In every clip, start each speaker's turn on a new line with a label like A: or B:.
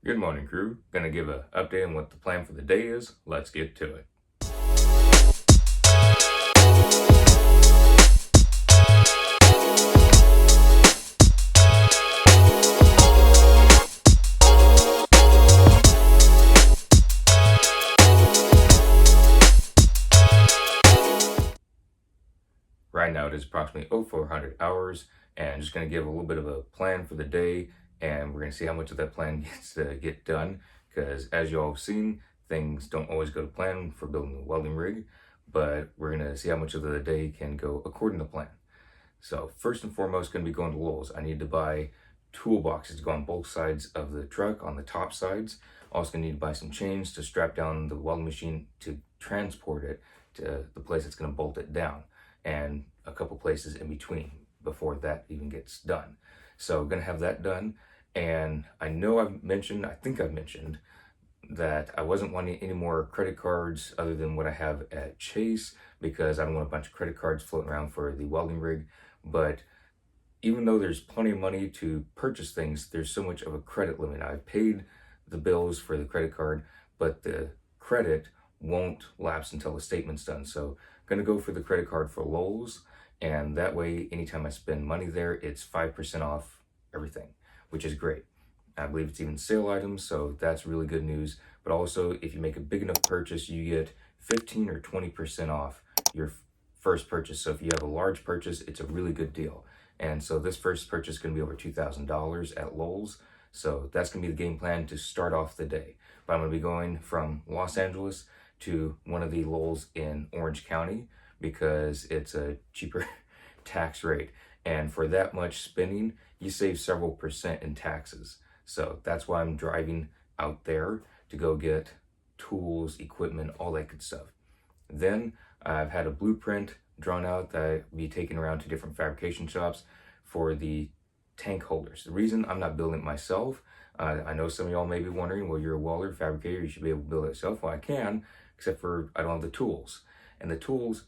A: Good morning, crew. Gonna give an update on what the plan for the day is. Let's get to it. Right now it is approximately 0400 hours, and I'm just gonna give a little bit of a plan for the day, and we're gonna see how much of that plan gets to get done. Because as you all have seen, things don't always go to plan for building a welding rig, but we're gonna see how much of the day can go according to plan. So first and foremost, going to be going to Lowe's. I need to buy toolboxes to go on both sides of the truck, on the top sides. Also going to need to buy some chains to strap down the welding machine to transport it to the place that's going to bolt it down, and a couple places in between before that even gets done. So going to have that done. And I think I've mentioned that I wasn't wanting any more credit cards other than what I have at Chase, because I don't want a bunch of credit cards floating around for the welding rig. But even though there's plenty of money to purchase things, there's so much of a credit limit. I've paid the bills for the credit card, but the credit won't lapse until the statement's done. So I'm gonna go for the credit card for Lowe's, and that way anytime I spend money there, it's 5% off everything, which is great. I believe it's even sale items, so that's really good news. But also, if you make a big enough purchase, you get 15 or 20% off your first purchase. So if you have a large purchase, it's a really good deal. And so this first purchase is going to be over $2,000 at Lowe's. So that's going to be the game plan to start off the day. But I'm going to be going from Los Angeles to one of the Lowe's in Orange County because it's a cheaper tax rate. And for that much spending, you save several percent in taxes. So that's why I'm driving out there to go get tools, equipment, all that good stuff. Then I've had a blueprint drawn out that I'll be taking around to different fabrication shops for the tank holders. The reason I'm not building it myself, I know some of y'all may be wondering, well, you're a welder, fabricator, you should be able to build it yourself. Well, I can, except for I don't have the tools. And the tools,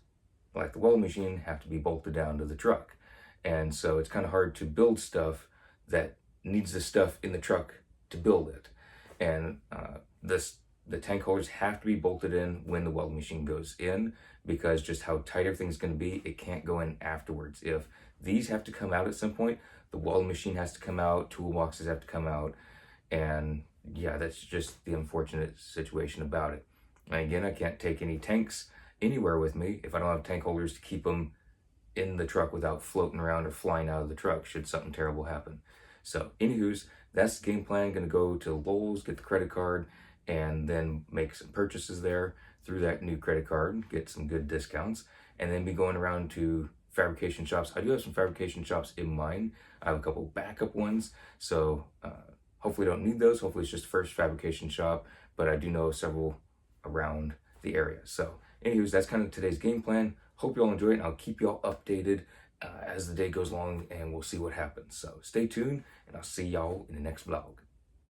A: like the welding machine, have to be bolted down to the truck. And so it's kind of hard to build stuff that needs the stuff in the truck to build it. And the tank holders have to be bolted in when the welding machine goes in, because just how tight everything's going to be, it can't go in afterwards. If these have to come out at some point, the welding machine has to come out, toolboxes have to come out, and yeah, that's just the unfortunate situation about it. And again, I can't take any tanks anywhere with me if I don't have tank holders to keep them in the truck without floating around or flying out of the truck should something terrible happen. So anywho's, that's the game plan. Gonna go to Lowe's, get the credit card, and then make some purchases there through that new credit card, get some good discounts, and then be going around to fabrication shops. I do have some fabrication shops in mind. I have a couple backup ones, so hopefully I don't need those. Hopefully it's just first fabrication shop, but I do know several around the area. So anyways, that's kind of today's game plan. Hope you all enjoy it, and I'll keep you all updated as the day goes along, and we'll see what happens. So stay tuned, and I'll see y'all in the next vlog.